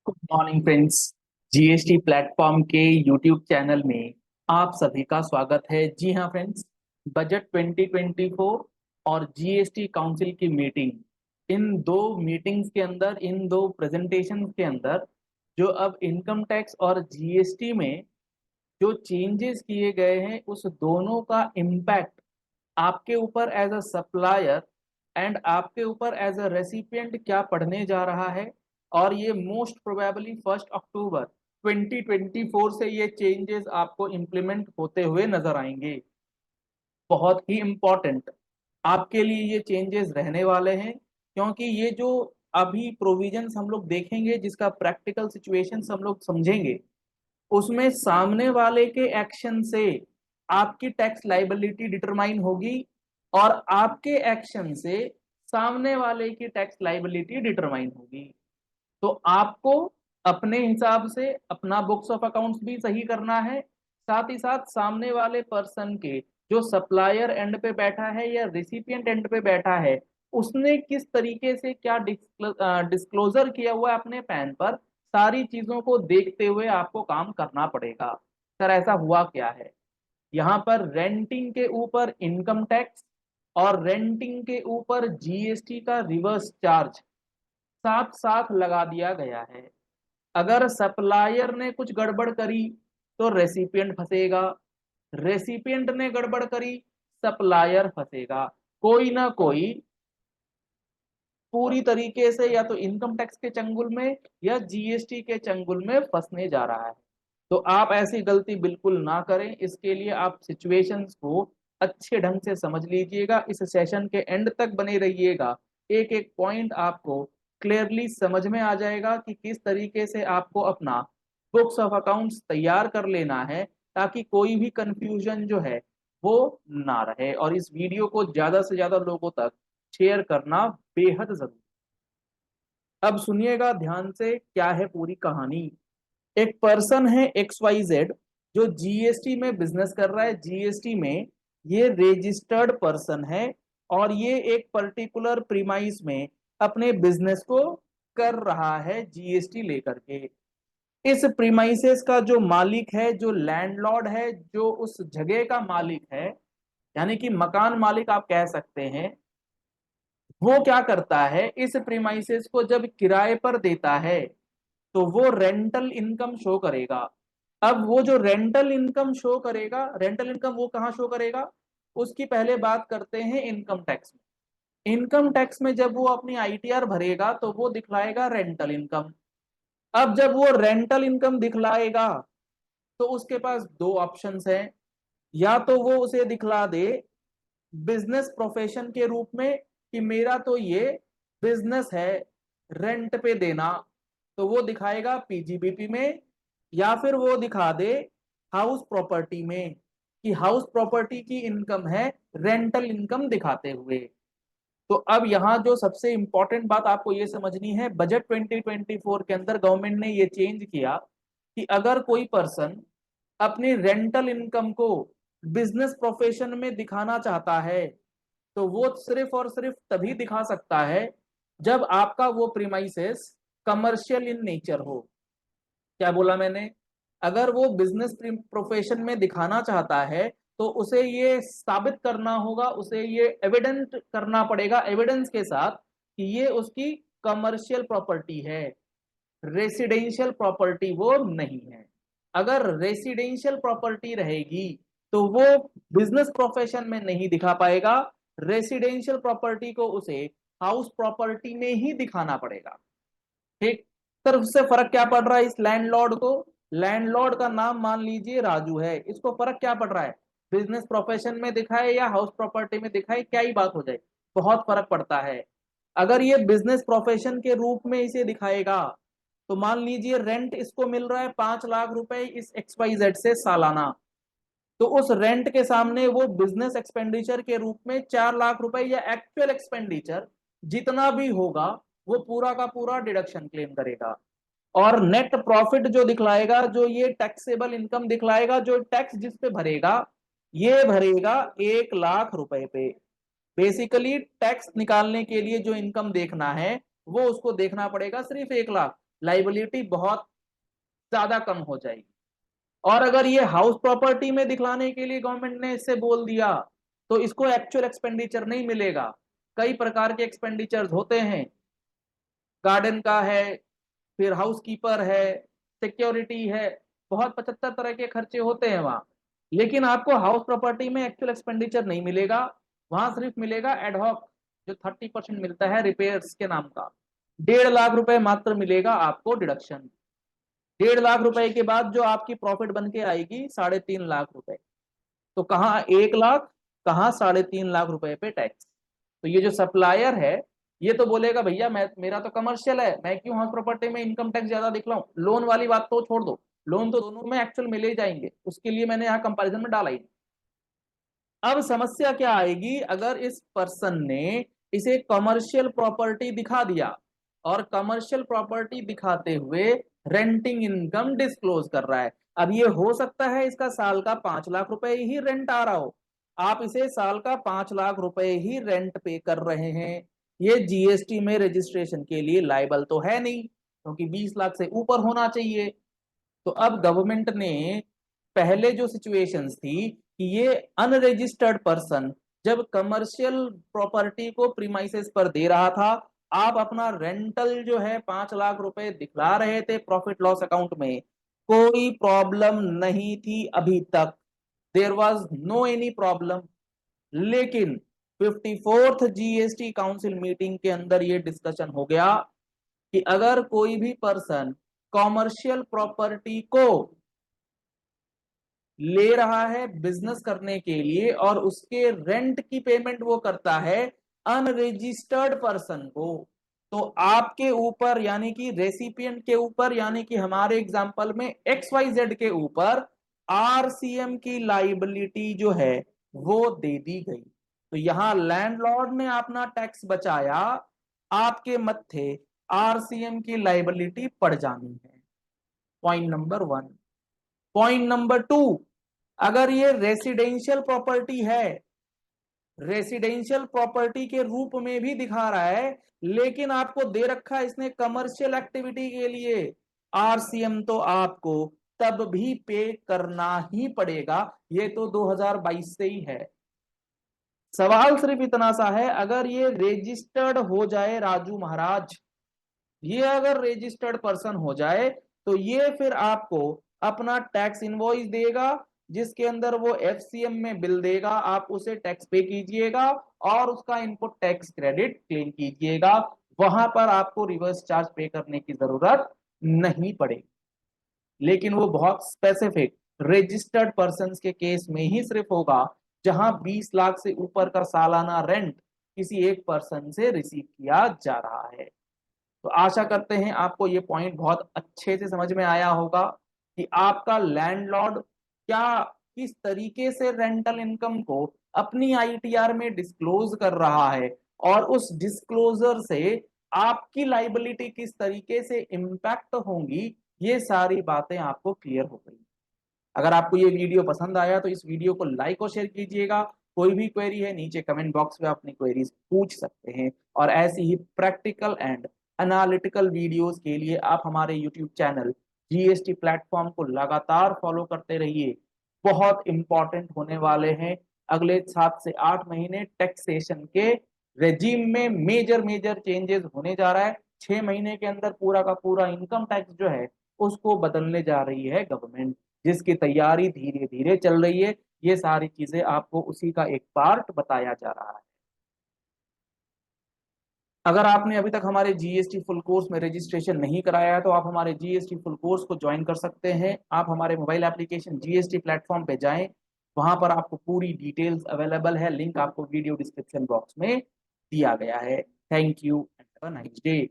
Good morning friends. GST platform के YouTube channel में आप सभी का स्वागत है। जी हाँ फ्रेंड्स, बजट 2024 और जीएसटी काउंसिल की मीटिंग, इन दो मीटिंग्स के अंदर, इन दो प्रेजेंटेशंस के अंदर जो अब इनकम टैक्स और जीएसटी में जो चेंजेस किए गए हैं, उस दोनों का इम्पैक्ट आपके ऊपर एज अ सप्लायर एंड आपके ऊपर एज अ रेसिपिएंट क्या पढ़ने जा रहा है। और ये मोस्ट प्रोबेबली 1 अक्टूबर 2024 से ये चेंजेस आपको इम्प्लीमेंट होते हुए नजर आएंगे। बहुत ही इम्पोर्टेंट आपके लिए ये चेंजेस रहने वाले हैं, क्योंकि ये जो अभी प्रोविजंस हम लोग देखेंगे, जिसका प्रैक्टिकल सिचुएशंस हम लोग समझेंगे, उसमें सामने वाले के एक्शन से आपकी टैक्स लाइबिलिटी डिटरमाइन होगी और आपके एक्शन से सामने वाले की टैक्स लाइबिलिटी डिटरमाइन होगी। तो आपको अपने हिसाब से अपना बुक्स ऑफ अकाउंट्स भी सही करना है, साथ ही साथ सामने वाले पर्सन के, जो सप्लायर एंड पे बैठा है या रिसिपिएंट एंड पे बैठा है, उसने किस तरीके से क्या डिस्क्लोजर किया हुआ है अपने पैन पर, सारी चीजों को देखते हुए आपको काम करना पड़ेगा। सर ऐसा हुआ क्या है, यहाँ पर रेंटिंग के ऊपर इनकम टैक्स और रेंटिंग के ऊपर जीएसटी का रिवर्स चार्ज साथ साथ लगा दिया गया है। अगर सप्लायर ने कुछ गड़बड़ करी तो रेसिपिएंट फंसेगा, रेसिपिएंट ने गड़बड़ करी सप्लायर फंसेगा। कोई ना कोई पूरी तरीके से या तो इनकम टैक्स के चंगुल में या जीएसटी के चंगुल में फंसने जा रहा है। तो आप ऐसी गलती बिल्कुल ना करें। इसके लिए आप सिचुएशंस को अच्छे ढंग से समझ लीजिएगा, इस सेशन के एंड तक बने रहिएगा। एक एक पॉइंट आपको क्लियरली समझ में आ जाएगा कि किस तरीके से आपको अपना बुक्स ऑफ अकाउंट्स तैयार कर लेना है, ताकि कोई भी कंफ्यूजन जो है वो ना रहे। और इस वीडियो को ज्यादा से ज्यादा लोगों तक शेयर करना बेहद जरूरी। अब सुनिएगा ध्यान से, क्या है पूरी कहानी। एक पर्सन है XYZ जो जीएसटी में बिजनेस कर रहा है। जीएसटी में ये रजिस्टर्ड पर्सन है और ये एक पर्टिकुलर प्रीमाइस में अपने बिजनेस को कर रहा है जीएसटी लेकर के। इस प्रीमाइसेस का जो मालिक है, जो लैंडलॉर्ड है, जो उस जगह का मालिक है, यानी कि मकान मालिक आप कह सकते हैं, वो क्या करता है, इस प्रीमाइसेस को जब किराए पर देता है तो वो रेंटल इनकम शो करेगा। अब वो जो रेंटल इनकम शो करेगा, रेंटल इनकम वो कहाँ शो करेगा, उसकी पहले बात करते हैं इनकम टैक्स में। इनकम टैक्स में जब वो अपनी आईटीआर भरेगा तो वो दिखलाएगा रेंटल इनकम। अब जब वो रेंटल इनकम दिखलाएगा तो उसके पास दो ऑप्शंस हैं। या तो वो उसे दिखला दे बिजनेस प्रोफेशन के रूप में कि मेरा तो ये बिजनेस है रेंट पे देना, तो वो दिखाएगा पीजीबीपी में। या फिर वो दिखा दे हाउस प्रॉपर्टी में कि हाउस प्रॉपर्टी की इनकम है रेंटल इनकम दिखाते हुए। तो अब यहाँ जो सबसे इंपॉर्टेंट बात आपको ये समझनी है, बजट 2024 के अंदर गवर्नमेंट ने ये चेंज किया कि अगर कोई पर्सन अपनी रेंटल इनकम को बिजनेस प्रोफेशन में दिखाना चाहता है तो वो सिर्फ और सिर्फ तभी दिखा सकता है जब आपका वो प्रीमाइसेस कमर्शियल इन नेचर हो। क्या बोला मैंने, अगर वो बिजनेस प्रोफेशन में दिखाना चाहता है तो उसे ये साबित करना होगा, उसे ये एविडेंट करना पड़ेगा एविडेंस के साथ कि ये उसकी कमर्शियल प्रॉपर्टी है, रेसिडेंशियल प्रॉपर्टी वो नहीं है। अगर रेसिडेंशियल प्रॉपर्टी रहेगी तो वो बिजनेस प्रोफेशन में नहीं दिखा पाएगा, रेसिडेंशियल प्रॉपर्टी को उसे हाउस प्रॉपर्टी में ही दिखाना पड़ेगा। ठीक। सर उससे फर्क क्या पड़ रहा है इस लैंडलॉर्ड को, लैंडलॉर्ड का नाम मान लीजिए राजू है, इसको फर्क क्या पड़ रहा है, बिजनेस प्रोफेशन में दिखाए या हाउस प्रॉपर्टी में दिखाए, क्या ही बात हो जाए, बहुत फर्क पड़ता है। अगर ये बिजनेस प्रोफेशन के रूप में इसे दिखाएगा तो मान लीजिए रेंट इसको मिल रहा है 5 लाख रुपए इस XYZ से सालाना, तो उस रेंट के सामने वो बिजनेस एक्सपेंडिचर के रूप में 4 लाख रुपए या एक्चुअल एक्सपेंडिचर जितना भी होगा वो पूरा का पूरा डिडक्शन क्लेम करेगा। और नेट प्रॉफिट जो दिखलाएगा, जो ये टैक्सेबल इनकम दिखलाएगा, जो टैक्स जिस पे भरेगा, ये भरेगा 1 लाख रुपए पे। बेसिकली टैक्स निकालने के लिए जो इनकम देखना है वो उसको देखना पड़ेगा सिर्फ 1 लाख। लाइबिलिटी बहुत ज्यादा कम हो जाएगी। और अगर ये हाउस प्रॉपर्टी में दिखलाने के लिए गवर्नमेंट ने इससे बोल दिया तो इसको एक्चुअल एक्सपेंडिचर नहीं मिलेगा। कई प्रकार के एक्सपेंडिचर्स होते हैं, गार्डन का है, फिर हाउस कीपर है, सिक्योरिटी है, बहुत 75 तरह के खर्चे होते हैं वहां। लेकिन आपको हाउस प्रॉपर्टी में एक्चुअल एक्सपेंडिचर नहीं मिलेगा, वहां सिर्फ मिलेगा एडहॉक, जो 30% मिलता है रिपेयर्स के नाम का। 1.5 लाख रुपए मात्र मिलेगा आपको डिडक्शन। 1.5 लाख रुपए के बाद जो आपकी प्रॉफिट बन के आएगी 3.5 लाख रुपए। तो कहाँ 1 लाख, कहाँ 3.5 लाख रुपए पे टैक्स। तो ये जो सप्लायर है ये तो बोलेगा भैया मैं, मेरा तो कमर्शियल है, मैं क्यों हाउस प्रॉपर्टी में इनकम टैक्स ज्यादा दिखलाऊं। लोन वाली बात तो छोड़ दो, लोन तो दोनों में एक्चुअल मिले ही जाएंगे, उसके लिए मैंने यहाँ कंपैरिजन में डाला ही। अब समस्या क्या आएगी, अगर इस पर्सन ने इसे कमर्शियल प्रॉपर्टी दिखा दिया और कमर्शियल प्रॉपर्टी दिखाते हुए रेंटिंग इनकम डिस्क्लोज कर रहा है। अब ये हो सकता है इसका साल का 5 लाख रुपए ही रेंट आ रहा हो, आप इसे साल का 5 लाख रुपए ही रेंट पे कर रहे हैं, ये जीएसटी में रजिस्ट्रेशन के लिए लायबल तो है नहीं, क्योंकि 20 लाख से ऊपर होना चाहिए। तो अब गवर्नमेंट ने पहले जो सिचुएशंस थी कि ये अनरजिस्टर्ड पर्सन जब कमर्शियल प्रॉपर्टी को प्रीमाइसेस पर दे रहा था, आप अपना रेंटल जो है 5 लाख रुपए दिखला रहे थे प्रॉफिट लॉस अकाउंट में, कोई प्रॉब्लम नहीं थी अभी तक, there was no any problem. लेकिन 54th जीएसटी काउंसिल मीटिंग के अंदर ये डिस्कशन हो गया कि अगर कोई भी पर्सन कॉमर्शियल प्रॉपर्टी को ले रहा है बिजनेस करने के लिए और उसके रेंट की पेमेंट वो करता है अनरजिस्टर्ड पर्सन को, तो आपके ऊपर यानी कि रेसिपिएंट के ऊपर, यानी कि हमारे एग्जांपल में XYZ के ऊपर आरसीएम की लाइबिलिटी जो है वो दे दी गई। तो यहां लैंडलॉर्ड ने अपना टैक्स बचाया, आपके मत्थे आरसीएम की लाइबिलिटी पड़ जानी है। Point number 1। पॉइंट नंबर 2, अगर ये रेसिडेंशियल प्रॉपर्टी है, रेसिडेंशियल प्रॉपर्टी के रूप में भी दिखा रहा है, लेकिन आपको दे रखा है इसने कमर्शियल एक्टिविटी के लिए, आरसीएम तो आपको तब भी पे करना ही पड़ेगा, ये तो 2022 से ही है। सवाल सिर्फ इतना सा है, अगर ये रजिस्टर्ड हो जाए राजू महाराज, ये अगर रजिस्टर्ड पर्सन हो जाए तो ये फिर आपको अपना टैक्स इनवॉइस देगा, जिसके अंदर वो एफसीएम में बिल देगा, आप उसे टैक्स पे कीजिएगा और उसका इनपुट टैक्स क्रेडिट क्लेम कीजिएगा, वहां पर आपको रिवर्स चार्ज पे करने की जरूरत नहीं पड़ेगी। लेकिन वो बहुत स्पेसिफिक रजिस्टर्ड पर्सन के केस में ही सिर्फ होगा, जहां 20 लाख से ऊपर का सालाना रेंट किसी एक पर्सन से रिसीव किया जा रहा है। तो आशा करते हैं आपको ये पॉइंट बहुत अच्छे से समझ में आया होगा कि आपका लैंडलॉर्ड क्या, किस तरीके से रेंटल इनकम को अपनी आईटीआर में डिस्क्लोज कर रहा है और उस डिस्क्लोजर से आपकी लाइबिलिटी किस तरीके से इंपैक्ट होंगी, ये सारी बातें आपको क्लियर हो गई। अगर आपको ये वीडियो पसंद आया तो इस वीडियो को लाइक और शेयर कीजिएगा। कोई भी क्वेरी है नीचे कमेंट बॉक्स में अपनी क्वेरीज पूछ सकते हैं, और ऐसी ही प्रैक्टिकल एंड एनालिटिकल वीडियोस के लिए आप हमारे यूट्यूब चैनल जीएसटी प्लेटफॉर्म को लगातार फॉलो करते रहिए। बहुत इंपॉर्टेंट होने वाले हैं अगले 7 से 8 महीने, टैक्सेशन के रेजिम में मेजर मेजर चेंजेस होने जा रहा है। 6 महीने के अंदर पूरा का पूरा इनकम टैक्स जो है उसको बदलने जा रही है गवर्नमेंट, जिसकी तैयारी धीरे धीरे चल रही है। ये सारी चीजें आपको उसी का एक पार्ट बताया जा रहा है। अगर आपने अभी तक हमारे जीएसटी फुल कोर्स में रजिस्ट्रेशन नहीं कराया है तो आप हमारे जीएसटी फुल कोर्स को ज्वाइन कर सकते हैं। आप हमारे मोबाइल एप्लीकेशन जीएसटी प्लेटफॉर्म पे जाएं, वहां पर आपको पूरी डिटेल्स अवेलेबल है, लिंक आपको वीडियो डिस्क्रिप्शन बॉक्स में दिया गया है। Thank you and have a nice day.